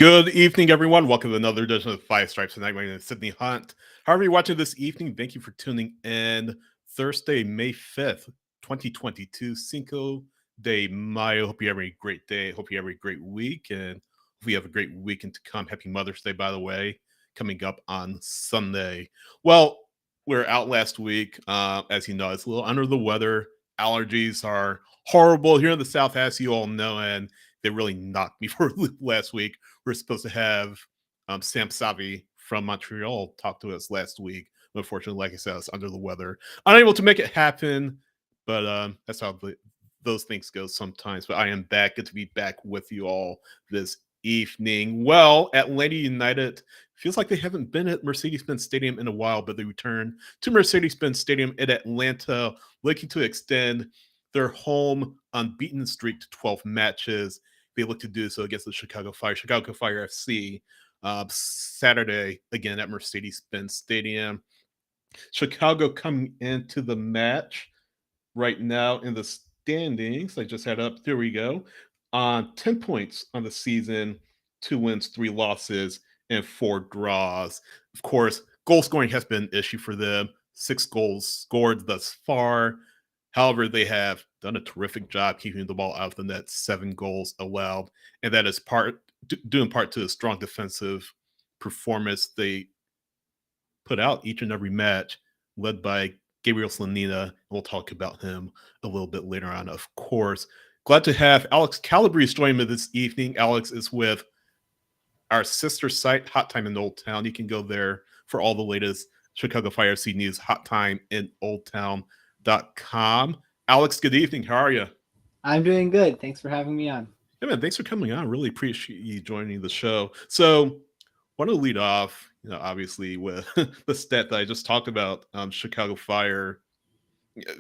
Good evening, everyone. Welcome to another edition of Five Stripes Tonight. My name is Sydney Hunt. However, you're watching this evening, thank you for tuning in. Thursday, May 5th, 2022, Cinco de Mayo. Hope you have a great day. Hope you have a great week, and hope you have a great weekend to come. Happy Mother's Day, by the way, coming up on Sunday. Well, we were out last week. As you know, it's a little under the weather. Allergies are horrible here in the South, as you all know, and they really knocked me for a loop last week. We're supposed to have Sam Savi from Montreal talk to us last week. Unfortunately, like I said, I was under the weather, unable to make it happen. But that's how those things go sometimes. But I am back. Good to be back with you all this evening. Well, Atlanta United feels like they haven't been at Mercedes-Benz Stadium in a while, but they return to Mercedes-Benz Stadium in Atlanta, looking to extend their home unbeaten streak to 12 matches. They look to do so against the Chicago Fire FC, Saturday, again at Mercedes-Benz Stadium. Chicago coming into the match right now in the standings. I just had up, there we go, on 10 points on the season, 2 wins, 3 losses, and 4 draws. Of course, goal scoring has been an issue for them. 6 goals scored thus far. However, they have done a terrific job keeping the ball out of the net, 7 goals allowed, and that is due in part to a strong defensive performance they put out each and every match, led by Gabriel Slonina. We'll talk about him a little bit later on, of course. Glad to have Alex Calabrese join me this evening. Alex is with our sister site, Hot Time in Old Town. You can go there for all the latest Chicago Fire FC news, Hot Time in Old Town. .com. Alex, good evening. How are you? I'm doing good. Thanks for having me on. Yeah, man, thanks for coming on. Really appreciate you joining the show. So, want to lead off, obviously with the stat that I just talked about. Chicago Fire,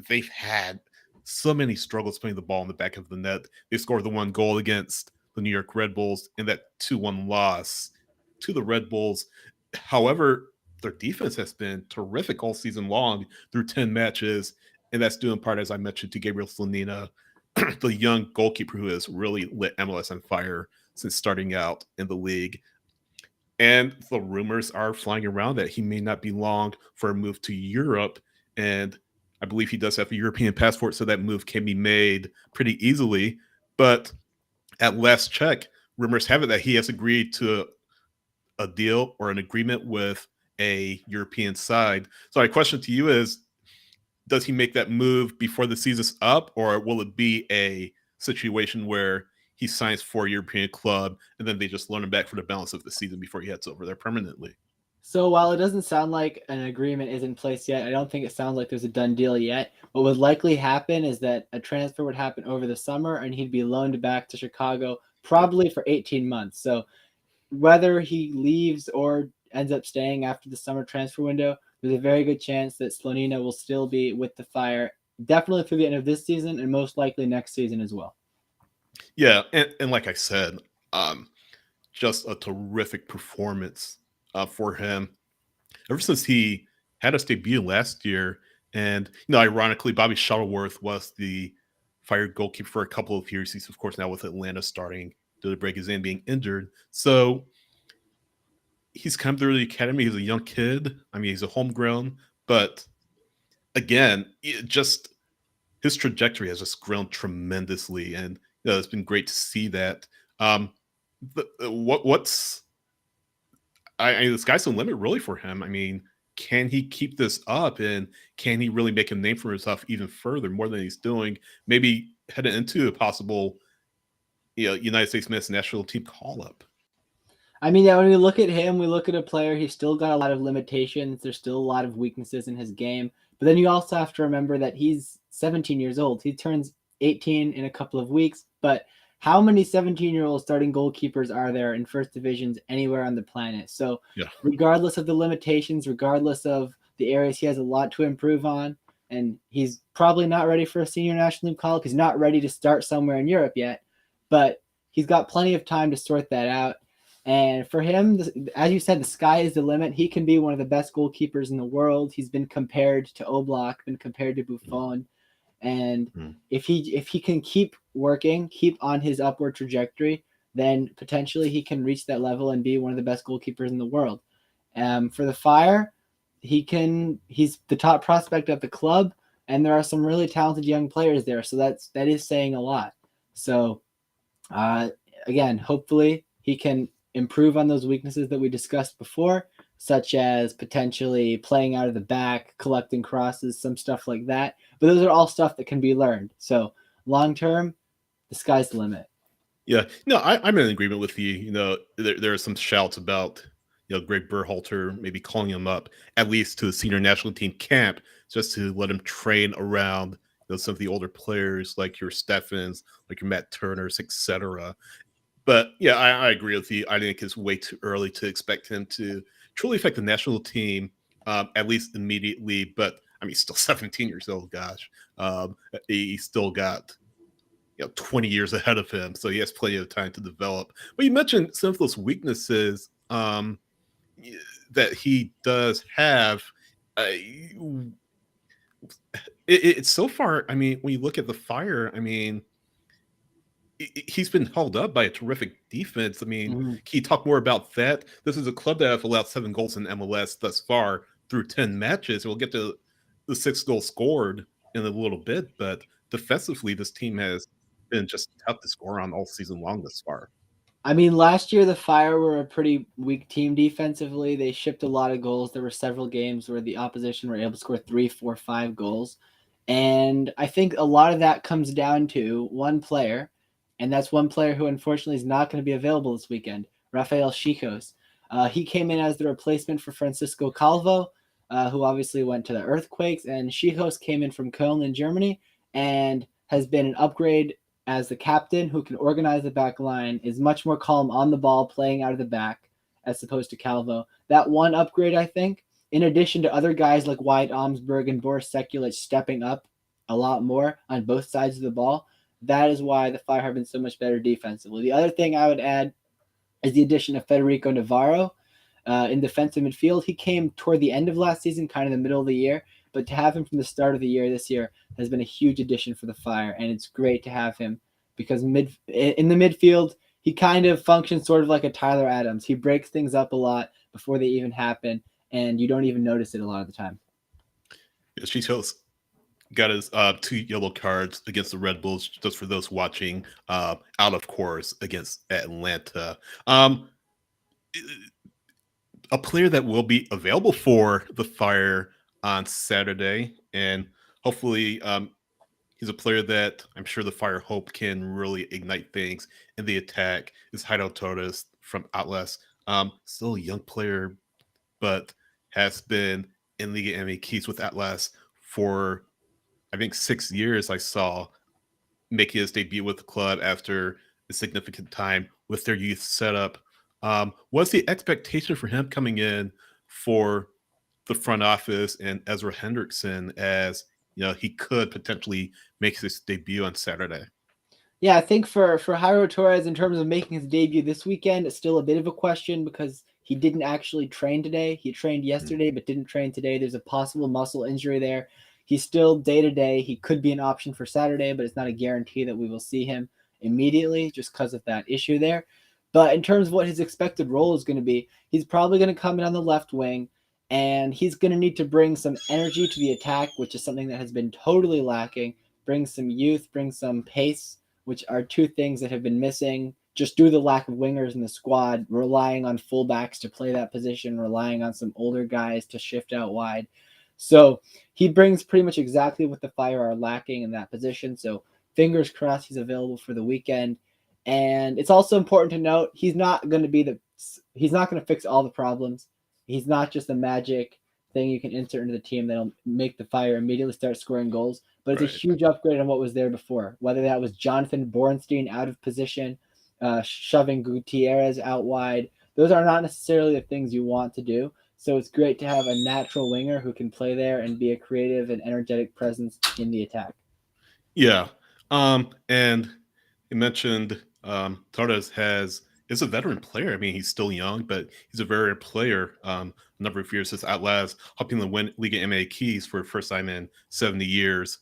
they've had so many struggles putting the ball in the back of the net. They scored the 1 goal against the New York Red Bulls in that 2-1 loss to the Red Bulls. However, their defense has been terrific all season long through 10 matches. And that's due in part, as I mentioned, to Gabriel Slonina, the young goalkeeper who has really lit MLS on fire since starting out in the league. And the rumors are flying around that he may not be long for a move to Europe. And I believe he does have a European passport, so that move can be made pretty easily. But at last check, rumors have it that he has agreed to a deal or an agreement with a European side. So my question to you is, does he make that move before the season's up, or will it be a situation where he signs for a European club and then they just loan him back for the balance of the season before he heads over there permanently? So while it doesn't sound like an agreement is in place yet, I don't think it sounds like there's a done deal yet. What would likely happen is that a transfer would happen over the summer and he'd be loaned back to Chicago probably for 18 months. So whether he leaves or ends up staying after the summer transfer window, there's a very good chance that Slonina will still be with the Fire, definitely through the end of this season and most likely next season as well. Yeah, and like I said, just a terrific performance for him ever since he had his debut last year. And ironically, Bobby Shuttleworth was the Fire goalkeeper for a couple of years. He's of course now with Atlanta, starting to break his in, being injured. So he's come through the academy. He's a young kid. I mean, he's a homegrown, but again, just his trajectory has just grown tremendously, and it's been great to see that. What's the sky's the limit really for him. I mean, can he keep this up, and can he really make a name for himself even further, more than he's doing? Maybe heading into a possible, United States men's national team call up. I mean, yeah, when we look at him, we look at a player, he's still got a lot of limitations. There's still a lot of weaknesses in his game. But then you also have to remember that he's 17 years old. He turns 18 in a couple of weeks. But how many 17-year-old starting goalkeepers are there in first divisions anywhere on the planet? So regardless of the limitations, regardless of the areas, he has a lot to improve on. And he's probably not ready for a senior national team call. He's not ready to start somewhere in Europe yet. But he's got plenty of time to sort that out. And for him, as you said, the sky is the limit. He can be one of the best goalkeepers in the world. He's been compared to Oblak, been compared to Buffon. And if he can keep working, keep on his upward trajectory, then potentially he can reach that level and be one of the best goalkeepers in the world. For the Fire, he's the top prospect at the club, and there are some really talented young players there, so that is saying a lot. So uh, again, hopefully he can improve on those weaknesses that we discussed before, such as potentially playing out of the back, collecting crosses, some stuff like that. But those are all stuff that can be learned. So long term, the sky's the limit. Yeah, no, I'm in agreement with you. There are some shouts about Greg Berhalter maybe calling him up at least to the senior national team camp just to let him train around some of the older players like your Steffens, like your Matt Turners, etc. But yeah, I agree with you. I think it's way too early to expect him to truly affect the national team, at least immediately. But I mean, he's still 17 years old. Gosh, he's still got 20 years ahead of him, so he has plenty of time to develop. But you mentioned some of those weaknesses that he does have. It's so far. I mean, when you look at the Fire, I mean, he's been held up by a terrific defense. I mean, Mm-hmm. can you talk more about that? This is a club that have allowed 7 goals in MLS thus far through 10 matches. We'll get to the 6 goals scored in a little bit, but defensively, this team has been just tough to score on all season long thus far. I mean, last year the Fire were a pretty weak team defensively. They shipped a lot of goals. There were several games where the opposition were able to score 3, 4, 5 goals. And I think a lot of that comes down to one player, and that's one player who unfortunately is not going to be available this weekend, Rafael Chicos. He came in as the replacement for Francisco Calvo, who obviously went to the Earthquakes, and Chicos came in from Köln in Germany and has been an upgrade as the captain who can organize the back line, is much more calm on the ball, playing out of the back, as opposed to Calvo. That one upgrade, I think, in addition to other guys like Wyatt Omsberg and Boris Sekulic stepping up a lot more on both sides of the ball, that is why the Fire have been so much better defensively. The other thing I would add is the addition of Federico Navarro in defensive midfield. He came toward the end of last season, kind of the middle of the year, but to have him from the start of the year this year has been a huge addition for the Fire, and it's great to have him because in the midfield, he kind of functions sort of like a Tyler Adams. He breaks things up a lot before they even happen, and you don't even notice it a lot of the time. Yeah, Chicos got his 2 yellow cards against the Red Bulls, just for those watching, out of course, against Atlanta. A player that will be available for the Fire on Saturday, and hopefully he's a player that I'm sure the Fire hope can really ignite things in the attack, is Jairo Torres from Atlas. Still a young player, but has been in Liga MX with Atlas for, I think, 6 years. I saw making his debut with the club after a significant time with their youth setup. What's the expectation for him coming in for the front office and Ezra Hendrickson, as he could potentially make his debut on Saturday? Yeah, I think for Jairo Torres, in terms of making his debut this weekend, it's still a bit of a question because he didn't actually train today. He trained yesterday but didn't train today. There's a possible muscle injury there. He's still day-to-day. He could be an option for Saturday, but it's not a guarantee that we will see him immediately just because of that issue there. But in terms of what his expected role is going to be, he's probably going to come in on the left wing, and he's going to need to bring some energy to the attack, which is something that has been totally lacking. Bring some youth, bring some pace, which are two things that have been missing just due to the lack of wingers in the squad, relying on fullbacks to play that position, relying on some older guys to shift out wide. So he brings pretty much exactly what the Fire are lacking in that position. So fingers crossed he's available for the weekend. And it's also important to note he's not going to fix all the problems. He's not just a magic thing you can insert into the team that'll make the Fire immediately start scoring goals. But it's Right. a huge upgrade on what was there before, whether that was Jonathan Bornstein out of position, shoving Gutierrez out wide. Those are not necessarily the things you want to do. So it's great to have a natural winger who can play there and be a creative and energetic presence in the attack. Yeah. And you mentioned Torres is a veteran player. I mean, he's still young, but he's a veteran player. A number of years since Atlas, helping them win Liga MX for the first time in 70 years.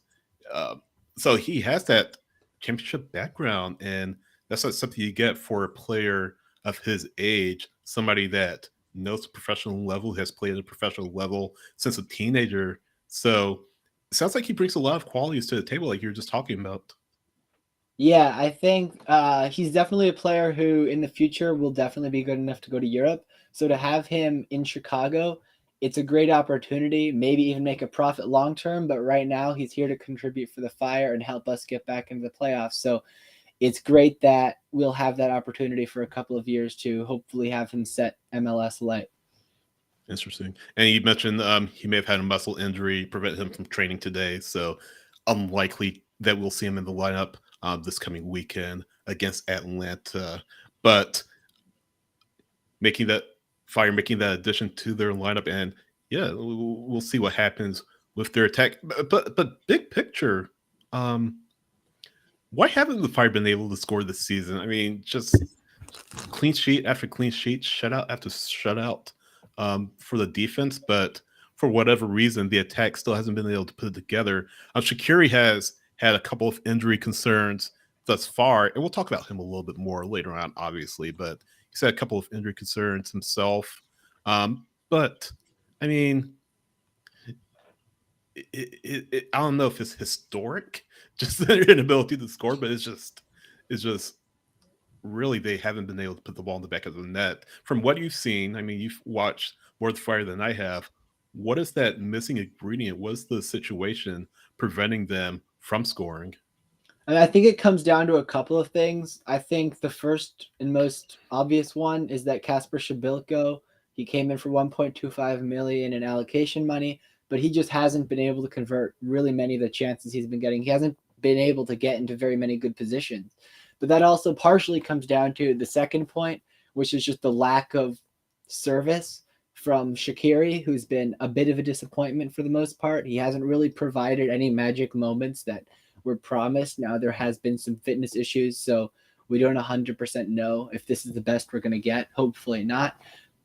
Uh, so he has that championship background, and that's not something you get for a player of his age, somebody that knows the professional level, has played at a professional level since a teenager. So it sounds like he brings a lot of qualities to the table, like you were just talking about. Yeah, I think he's definitely a player who in the future will definitely be good enough to go to Europe. So to have him in Chicago, it's a great opportunity, maybe even make a profit long term. But right now, he's here to contribute for the Fire and help us get back into the playoffs. So it's great that we'll have that opportunity for a couple of years to hopefully have him set MLS light. Interesting. And you mentioned he may have had a muscle injury prevent him from training today, so unlikely that we'll see him in the lineup this coming weekend against Atlanta. But making that making that addition to their lineup, and yeah, we'll see what happens with their attack. But big picture, um, why haven't the Fire been able to score this season? I mean, just clean sheet after clean sheet, shutout after shutout for the defense, but for whatever reason, the attack still hasn't been able to put it together. Shaqiri has had a couple of injury concerns thus far, and we'll talk about him a little bit more later on, obviously, but he's had a couple of injury concerns himself. But I mean, I don't know if it's historic, just their inability to score, but it's just really they haven't been able to put the ball in the back of the net. From what you've seen, I mean, you've watched more of the Fire than I have. What is that missing ingredient? What's the situation preventing them from scoring? And I think it comes down to a couple of things. I think the first and most obvious one is that Kasper Shabilko, he came in for 1.25 million in allocation money, but he just hasn't been able to convert really many of the chances he's been getting. He hasn't been able to get into very many good positions. But that also partially comes down to the second point, which is just the lack of service from Shaqiri, who's been a bit of a disappointment for the most part. He hasn't really provided any magic moments that were promised. Now there has been some fitness issues, so we don't 100% know if this is the best we're going to get. Hopefully not.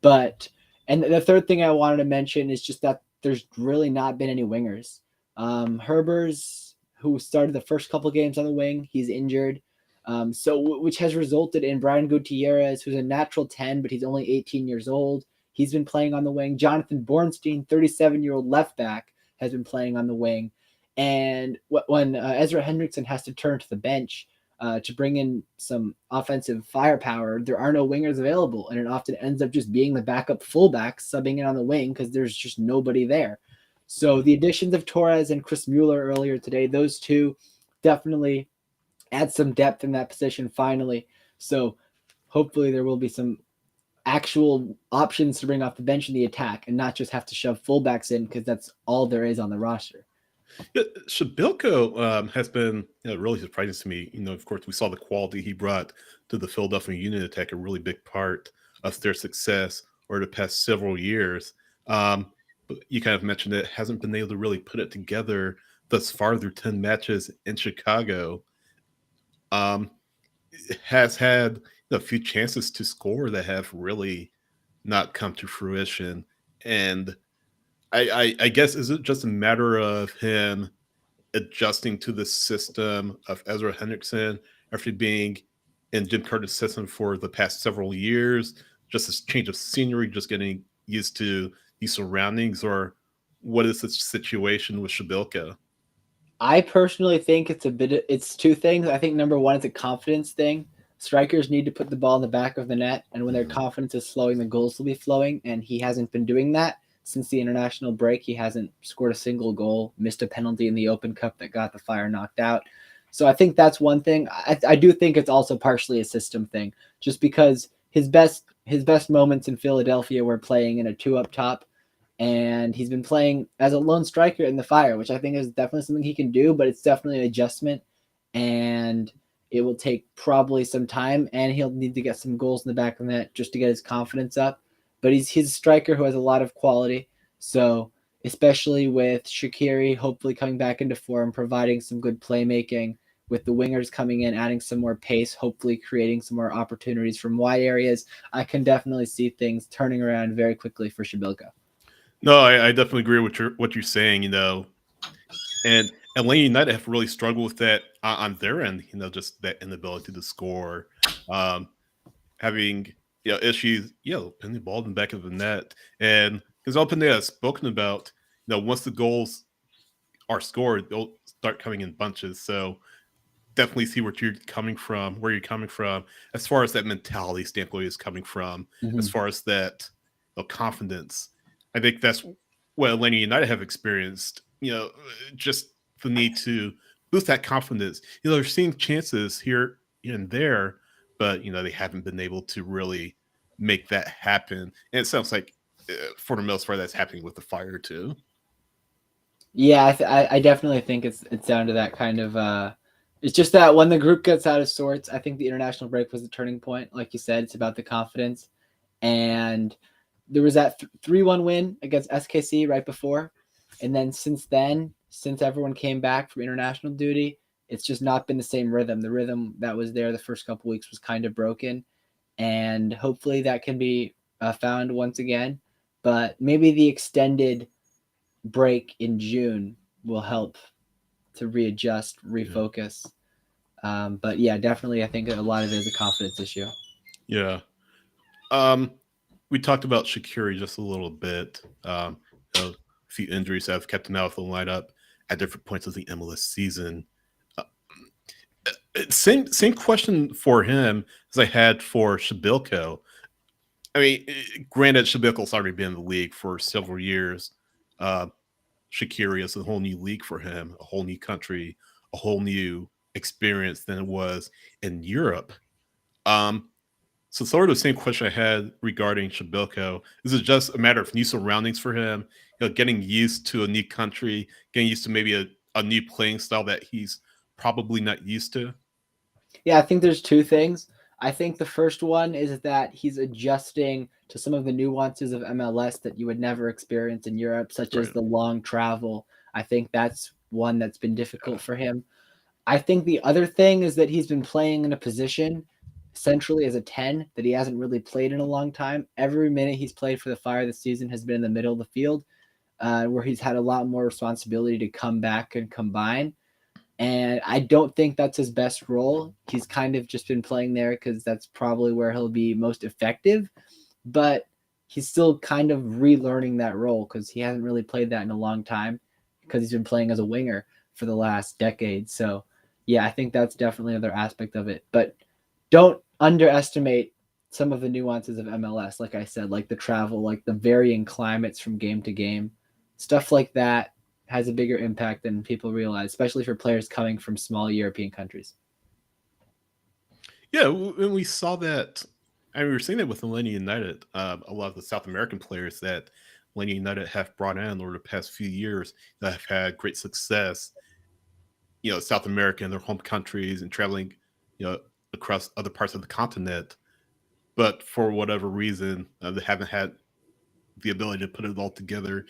But and the third thing I wanted to mention is just that there's really not been any wingers. Herbers, who started the first couple games on the wing, he's injured. Which has resulted in Brian Gutierrez, who's a natural 10, but he's only 18 years old. He's been playing on the wing. Jonathan Bornstein, 37-year-old left back, has been playing on the wing. And when Ezra Hendrickson has to turn to the bench to bring in some offensive firepower, there are no wingers available. And it often ends up just being the backup fullback subbing in on the wing because there's just nobody there. So the additions of Torres and Chris Mueller earlier today, those two definitely add some depth in that position finally. So hopefully there will be some actual options to bring off the bench in the attack and not just have to shove fullbacks in because that's all there is on the roster. Yeah, Shabilko has been really surprising to me. Of course, we saw the quality he brought to the Philadelphia Union attack, a really big part of their success over the past several years. But you kind of mentioned it hasn't been able to really put it together thus far through 10 matches in Chicago. Has had a few chances to score that have really not come to fruition. And I guess, is it just a matter of him adjusting to the system of Ezra Hendrickson after being in Jim Carter's system for the past several years? Just a change of scenery, just getting used to these surroundings, or what is the situation with Shabilka? I personally think it's two things. I think number one, it's a confidence thing. Strikers need to put the ball in the back of the net, and when their confidence is flowing, the goals will be flowing, and he hasn't been doing that since the international break. He hasn't scored a single goal, missed a penalty in the Open Cup that got the Fire knocked out. So I think that's one thing. I do think it's also partially a system thing, just because his best moments in Philadelphia were playing in a two up top, and he's been playing as a lone striker in the Fire, which I think is definitely something he can do, but it's definitely an adjustment, and it will take probably some time, and he'll need to get some goals in the back of the net just to get his confidence up. But he's a striker who has a lot of quality, so especially with Shaqiri hopefully coming back into form, providing some good playmaking, with the wingers coming in, adding some more pace, hopefully creating some more opportunities from wide areas, I can definitely see things turning around very quickly for Shabilko. No, I definitely agree with what you're saying. And Atlanta United have really struggled with that on their end. Just that inability to score, um, having issues, putting the ball in the back of the net, and because Open has spoken about, once the goals are scored, they'll start coming in bunches. So definitely see where you're coming from, as far as that mentality standpoint is coming from, as Mhm. far as that confidence. I think that's what Atlanta United have experienced. Just the need to boost that confidence. They're seeing chances here and there, but they haven't been able to really make that happen. And it sounds like, for the most part, that's happening with the Fire too. Yeah, I definitely think it's down to that kind of. It's just that when the group gets out of sorts, I think the international break was the turning point. Like you said, it's about the confidence, and there was that 3-1 win against SKC right before, and then since everyone came back from international duty, it's just not been the same rhythm. The rhythm that was there the first couple weeks was kind of broken, and hopefully that can be found once again. But maybe the extended break in June will help to readjust, refocus. But yeah, definitely, I think a lot of it is a confidence issue. Yeah. Um, we talked about Shaqiri just a little bit. A few injuries have kept him out of the lineup at different points of the MLS season. Uh, same question for him as I had for Shabilko. I mean, granted, Shabilko's already been in the league for several years. Uh, Shaqiri is a whole new league for him, a whole new country, a whole new experience than it was in Europe. Um, So sort of the same question I had regarding Shabilko. Is it just a matter of new surroundings for him? Getting used to a new country, getting used to maybe a new playing style that he's probably not used to? Yeah, I think there's two things. I think the first one is that he's adjusting to some of the nuances of MLS that you would never experience in Europe, such as Right. the long travel. I think that's one that's been difficult Yeah. for him. I think the other thing is that he's been playing in a position centrally as a 10 that he hasn't really played in a long time. Every minute he's played for the Fire this season has been in the middle of the field, where he's had a lot more responsibility to come back and combine. And I don't think that's his best role. He's kind of just been playing there because that's probably where he'll be most effective. But he's still kind of relearning that role because he hasn't really played that in a long time because he's been playing as a winger for the last decade. So, yeah, I think that's definitely another aspect of it. But don't underestimate some of the nuances of MLS. Like I said, like the travel, like the varying climates from game to game, stuff like that has a bigger impact than people realize, especially for players coming from small European countries. Yeah, when we saw that, I mean, we were seeing that with Atlanta United. A lot of the South American players that Atlanta United have brought in over the past few years that have had great success, South America and their home countries and traveling, across other parts of the continent. But for whatever reason, they haven't had the ability to put it all together.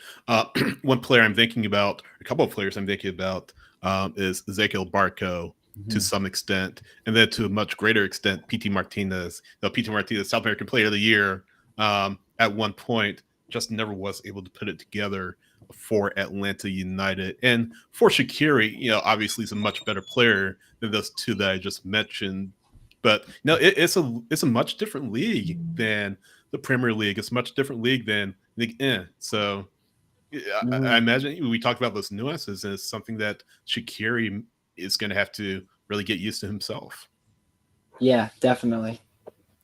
One player I'm thinking about, a couple of players I'm thinking about, is Ezekiel Barco to Mhm. some extent, and then to a much greater extent, PT Martinez. PT Martinez, South American Player of the Year, at one point, just never was able to put it together for Atlanta United. And for Shaqiri, obviously he's a much better player than those two that I just mentioned. But it's a much different league than the Premier League. It's a much different league than League One. So yeah, I Mhm. imagine we talked about those nuances, and it's something that Shaqiri is going to have to really get used to himself. Yeah, definitely.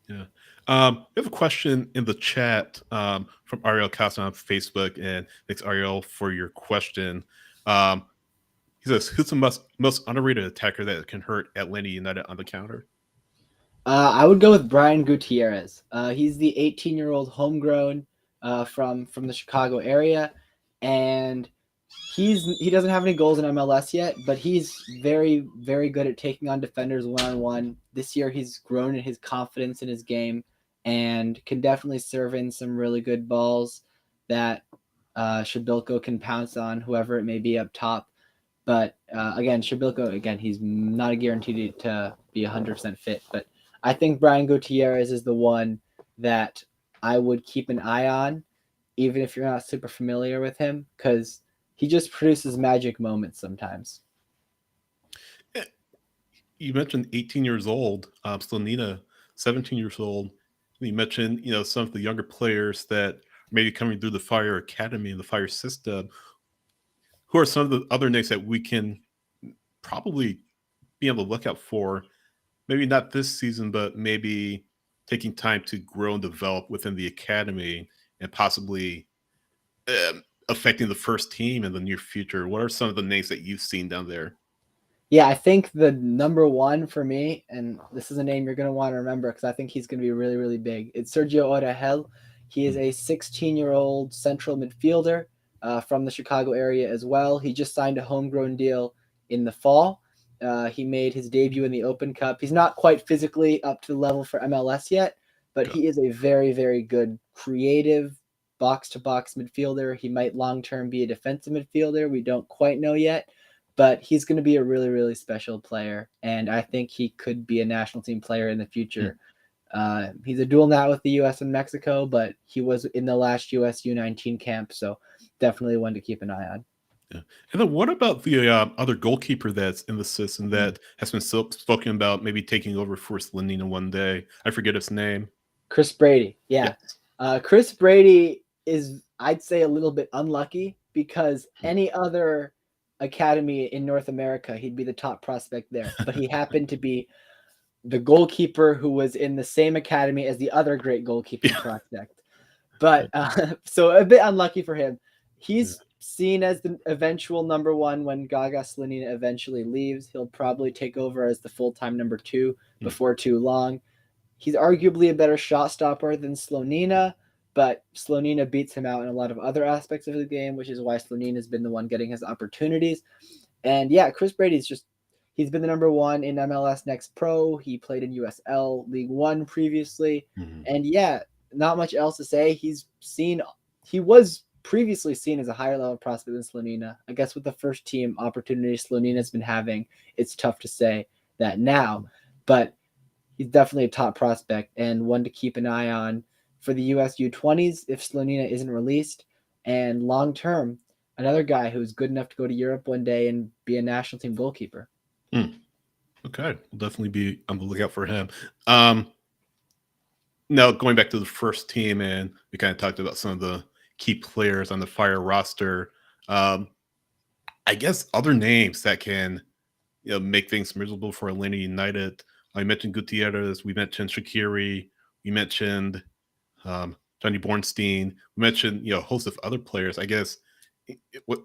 Yeah. We have a question in the chat from Ariel Costa on Facebook, and thanks Ariel for your question. Um, he says, "Who's the most underrated attacker that can hurt Atlanta United on the counter?" I would go with Brian Gutierrez. He's the 18-year-old homegrown from the Chicago area, and he doesn't have any goals in MLS yet, but he's very very good at taking on defenders one on one. This year, he's grown in his confidence in his game, and can definitely serve in some really good balls that Shabilko can pounce on whoever it may be up top. But again, Shabilko, again, he's not a guarantee to be 100% fit. But I think Brian Gutierrez is the one that I would keep an eye on, even if you're not super familiar with him, because he just produces magic moments sometimes. you mentioned 18 years old, Slonina, 17 years old. You mentioned, some of the younger players that maybe coming through the Fire Academy and the Fire system. Who are some of the other names that we can probably be able to look out for? Maybe not this season, but maybe taking time to grow and develop within the academy and possibly affecting the first team in the near future. What are some of the names that you've seen down there? Yeah, I think the number one for me, and this is a name you're going to want to remember because I think he's going to be really, really big. It's Sergio Orahel. He is a 16-year-old central midfielder from the Chicago area as well. He just signed a homegrown deal in the fall. He made his debut in the Open Cup. He's not quite physically up to the level for MLS yet, but he is a very, very good creative box-to-box midfielder. He might long-term be a defensive midfielder. We don't quite know yet. But he's going to be a really, really special player, and I think he could be a national team player in the future. He's a dual nat with the U.S. and Mexico, but he was in the last U.S. U19 camp, so definitely one to keep an eye on. Yeah. And then what about the other goalkeeper that's in the system that has been spoken about maybe taking over for Slonina one day? I forget his name. Chris Brady. Yeah. Yes. Chris Brady is, I'd say, a little bit unlucky because any other academy in North America, he'd be the top prospect there. But he happened to be the goalkeeper who was in the same academy as the other great goalkeeping prospect. But so a bit unlucky for him. He's seen as the eventual number one when Gaga Slonina eventually leaves. He'll probably take over as the full-time number two before too long. He's arguably a better shot stopper than Slonina, but Slonina beats him out in a lot of other aspects of the game, which is why Slonina has been the one getting his opportunities. And yeah, Chris Brady's he's been the number one in MLS Next Pro. He played in USL League One previously. And yeah, not much else to say. He was previously seen as a higher level prospect than Slonina. I guess with the first team opportunity Slonina's been having, it's tough to say that now. But he's definitely a top prospect and one to keep an eye on for the US U20s if Slonina isn't released. And long term, another guy who's good enough to go to Europe one day and be a national team goalkeeper. Okay, we'll definitely be on the lookout for him. Now, going back to the first team, and we kind of talked about some of the key players on the Fire roster. I guess other names that can make things miserable for Atlanta United. I mentioned Gutierrez. We mentioned Shaqiri. We mentioned Johnny Bornstein. We mentioned a host of other players. I guess,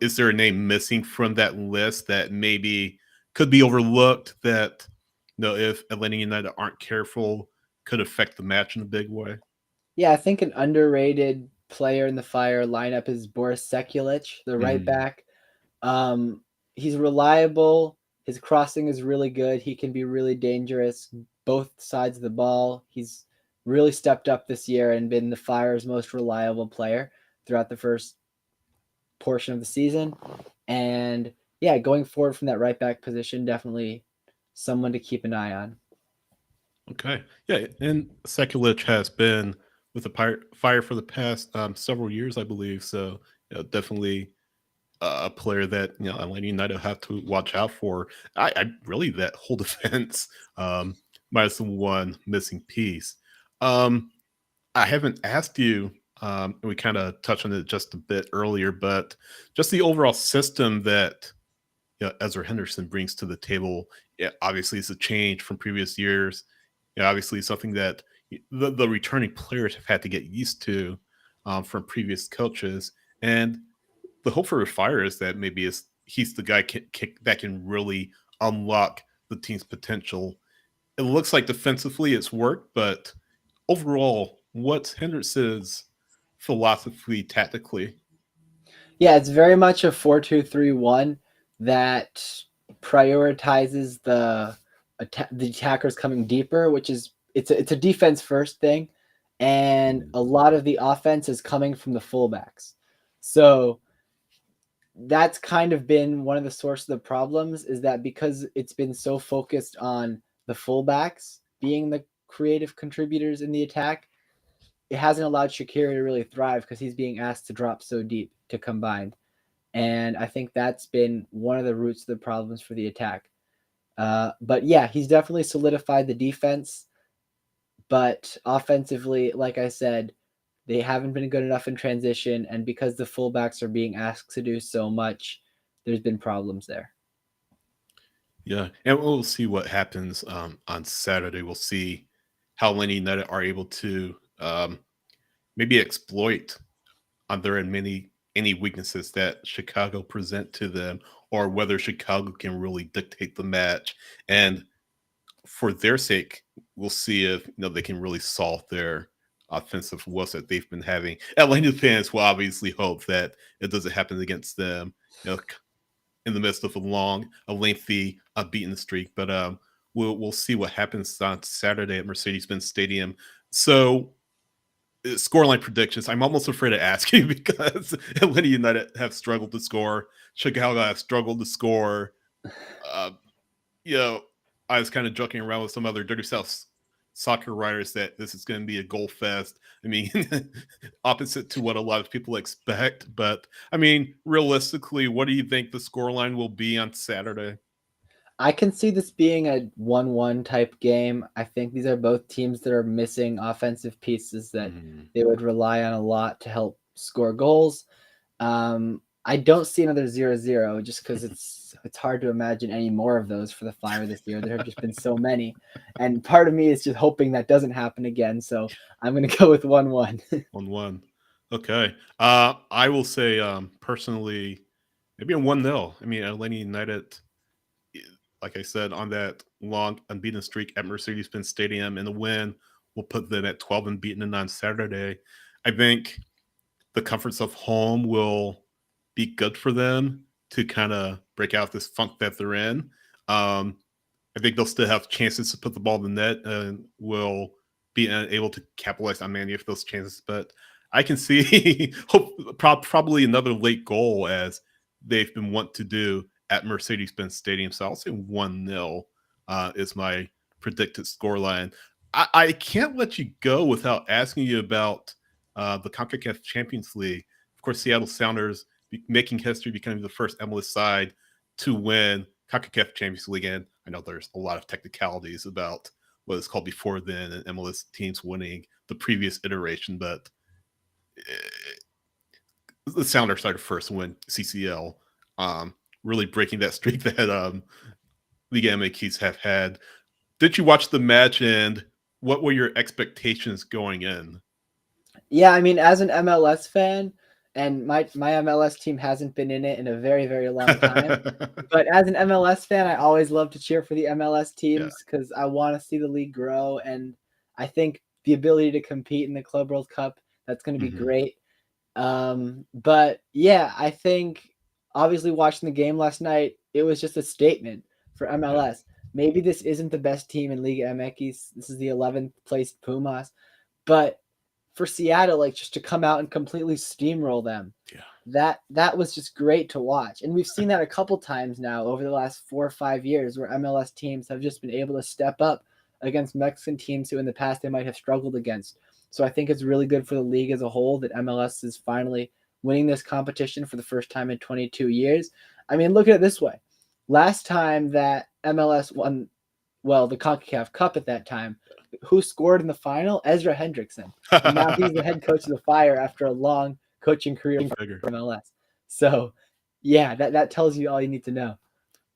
is there a name missing from that list that maybe could be overlooked that if Atlanta United aren't careful could affect the match in a big way? Yeah, I think an underrated player in the Fire lineup is Boris Sekulic, the right back. He's reliable. His crossing is really good. He can be really dangerous both sides of the ball. He's really stepped up this year and been the Fire's most reliable player throughout the first portion of the season. And yeah, going forward from that right back position, definitely someone to keep an eye on. Okay. Yeah, and Sekulic has been with the Fire for the past several years, I believe. So definitely a player that Atlanta United have to watch out for. I really that whole defense minus the one missing piece. I haven't asked you, and we kind of touched on it just a bit earlier, but just the overall system that Ezra Henderson brings to the table. Obviously, it's a change from previous years. Obviously, something that the returning players have had to get used to from previous coaches. And the hope for Fire is that maybe he's the guy that can really unlock the team's potential. It looks like defensively it's worked, but overall, what's Henderson's philosophy tactically? Yeah, it's very much a 4-2-3-1 that prioritizes the attackers coming deeper, which is it's a defense first thing, and a lot of the offense is coming from the fullbacks. So that's kind of been one of the sources of the problems is that because it's been so focused on the fullbacks being the creative contributors in the attack, it hasn't allowed Shaqiri to really thrive because he's being asked to drop so deep to combine. And I think that's been one of the roots of the problems for the attack. But yeah, he's definitely solidified the defense. But offensively, like I said, they haven't been good enough in transition. And because the fullbacks are being asked to do so much, there's been problems there. Yeah, and we'll see what happens on Saturday. We'll see how Lenny United are able to maybe exploit on their end any weaknesses that Chicago present to them, or whether Chicago can really dictate the match. And for their sake, we'll see if they can really solve their offensive woes that they've been having. Atlanta fans will obviously hope that it doesn't happen against them. In the midst of a lengthy unbeaten streak. But we'll see what happens on Saturday at Mercedes-Benz Stadium. So scoreline predictions. I'm almost afraid to ask you because Atlanta United have struggled to score. Chicago have struggled to score. Uh, I was kind of joking around with some other Dirty South soccer writers that this is going to be a goal fest. I mean, opposite to what a lot of people expect. But I mean, realistically, what do you think the scoreline will be on Saturday? I can see this being a 1-1 type game. I think these are both teams that are missing offensive pieces that they would rely on a lot to help score goals. I don't see another 0-0 just because it's hard to imagine any more of those for the Fire this year. There have just been so many. And part of me is just hoping that doesn't happen again. So I'm going to go with 1-1. 1-1. Okay. I will say personally, maybe a 1-0. I mean, Atlanta United, like I said, on that long unbeaten streak at Mercedes-Benz Stadium, and the win will put them at 12 unbeaten and on Saturday. I think the comforts of home will be good for them to kind of break out this funk that they're in. I think they'll still have chances to put the ball in the net and will be able to capitalize on many of those chances. But I can see probably another late goal as they've been wont to do at Mercedes-Benz Stadium. So I'll say 1-0 is my predicted scoreline. I can't let you go without asking you about the CONCACAF Champions League. Of course, Seattle Sounders making history, becoming the first MLS side to win CONCACAF Champions League. And I know there's a lot of technicalities about what it's called before then and MLS teams winning the previous iteration, but the Sounders started first to win CCL, really breaking that streak that Liga MX have had. Did you watch the match, and what were your expectations going in? Yeah, I mean, as an MLS fan, and my MLS team hasn't been in it in a very, very long time. But as an MLS fan, I always love to cheer for the MLS teams because I want to see the league grow. And I think the ability to compete in the Club World Cup, that's going to be great. But yeah, I think obviously watching the game last night, it was just a statement for MLS. Maybe this isn't the best team in Liga MX. This is the 11th placed Pumas. But for Seattle, like just to come out and completely steamroll them, that was just great to watch. And we've seen that a couple times now over the last 4 or 5 years where MLS teams have just been able to step up against Mexican teams who in the past they might have struggled against. So I think it's really good for the league as a whole that MLS is finally winning this competition for the first time in 22 years. I mean, look at it this way. Last time that MLS won, well, the CONCACAF Cup at that time, who scored in the final? Ezra Hendrickson. And now he's the head coach of the Fire after a long coaching career for MLS. So, yeah, that tells you all you need to know.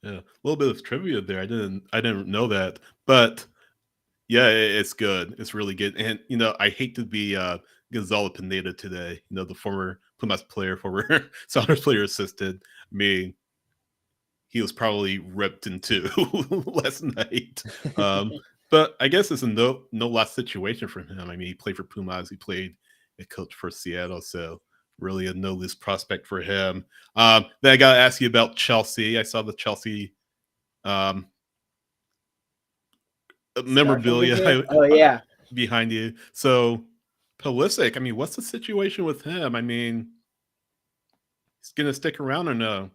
Yeah, a little bit of trivia there. I didn't know that, but yeah, it's good. It's really good. And I hate to be Gonzalo Pineda today. The former Pumas player, former Sounders player assistant. I mean, he was probably ripped in two last night. But I guess it's a no loss situation for him. I mean, he played for Pumas. He played a coach for Seattle, so really a no lose prospect for him. Then I got to ask you about Chelsea. I saw the Chelsea memorabilia behind you. So Pulisic, I mean, what's the situation with him? I mean, he's gonna stick around or no?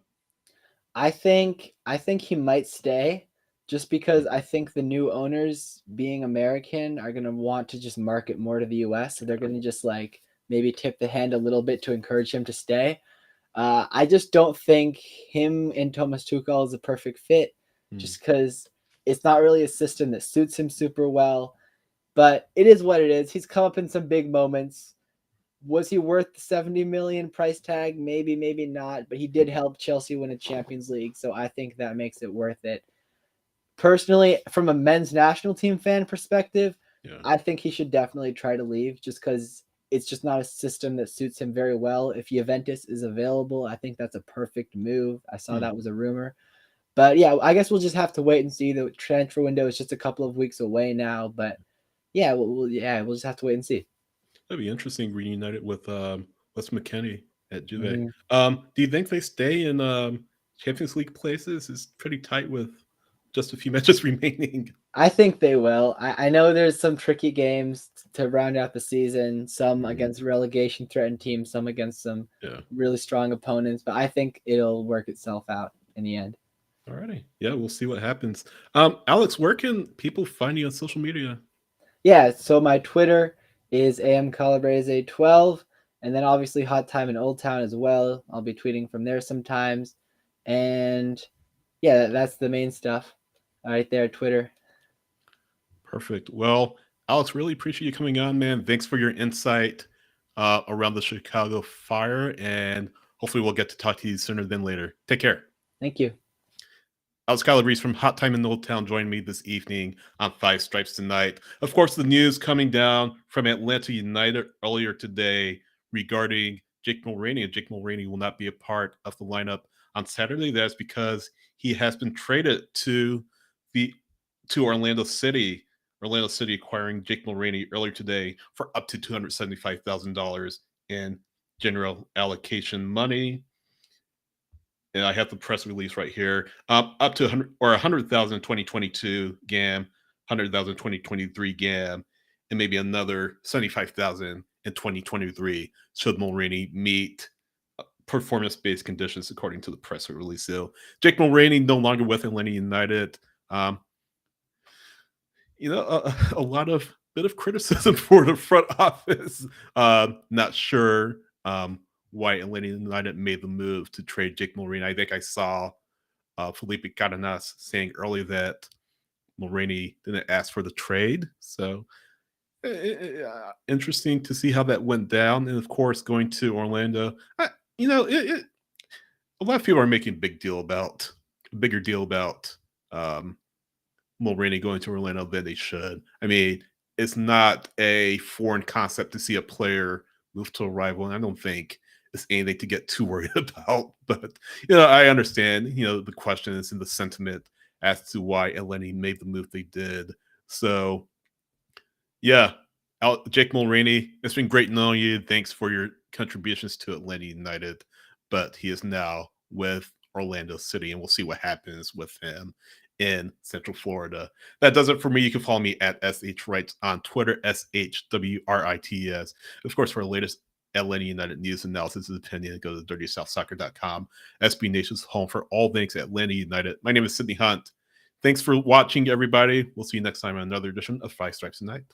I think he might stay just because I think the new owners, being American, are gonna want to just market more to the US. So they're gonna just like maybe tip the hand a little bit to encourage him to stay. I just don't think him and Thomas Tuchel is a perfect fit just because It's not really a system that suits him super well, but it is what it is. He's come up in some big moments. Was he worth the 70 million price tag? Maybe, maybe not, but he did help Chelsea win a Champions League, so I think that makes it worth it. Personally, from a men's national team fan perspective, I think he should definitely try to leave just because it's just not a system that suits him very well. If Juventus is available, I think that's a perfect move. I saw that was a rumor. But yeah, I guess we'll just have to wait and see. The transfer window is just a couple of weeks away now. But yeah, we'll just have to wait and see. That'd be interesting, reunited with Wes McKennie at Juve. Mhm. Do you think they stay in Champions League places? It's pretty tight with just a few matches remaining. I think they will. I know there's some tricky games to round out the season, some against relegation threatened teams, some against some really strong opponents, but I think it'll work itself out in the end. Alrighty. Yeah, we'll see what happens. Alex, where can people find you on social media? Yeah, so my Twitter is amcalabrese12, and then obviously Hot Time in Old Town as well. I'll be tweeting from there sometimes. And yeah, that's the main stuff right there, Twitter. Perfect. Well, Alex, really appreciate you coming on, man. Thanks for your insight around the Chicago Fire, and hopefully we'll get to talk to you sooner than later. Take care. Thank you. Alex Calabrese from Hot Time in Old Town joined me this evening on Five Stripes Tonight. Of course, the news coming down from Atlanta United earlier today regarding Jake Mulroney. Jake Mulroney will not be a part of the lineup on Saturday. That's because he has been traded to Orlando City. Orlando City acquiring Jake Mulroney earlier today for up to $275,000 in general allocation money. And I have the press release right here. Up to 100,000 in 2022 GAM, 100,000 2023 GAM, and maybe another 75,000 in 2023 should Mulroney meet performance-based conditions according to the press release. So Jake Mulroney no longer with Atlanta United. A lot of bit of criticism for the front office. Not sure why Atlanta United made the move to trade Jake Mulroney. I think I saw Felipe Cardenas saying earlier that Mulroney didn't ask for the trade. So interesting to see how that went down. And of course, going to Orlando, a lot of people are making a bigger deal about Mulroney going to Orlando than they should. I mean, it's not a foreign concept to see a player move to a rival, and I don't think it's anything to get too worried about. But I understand, the questions and the sentiment as to why Atlanta made the move they did. So, yeah, Jake Mulroney, it's been great knowing you. Thanks for your contributions to Atlanta United, but he is now with Orlando City, and we'll see what happens with him in Central Florida. That does it for me. You can follow me at SHWrites on Twitter, SHWRITES. Of course, for the latest Atlanta United news, analysis, and opinion, go to dirtysouthsoccer.com. SB Nation's home for all things Atlanta United. My name is Sydney Hunt. Thanks for watching, everybody. We'll see you next time on another edition of Five Stripes Tonight.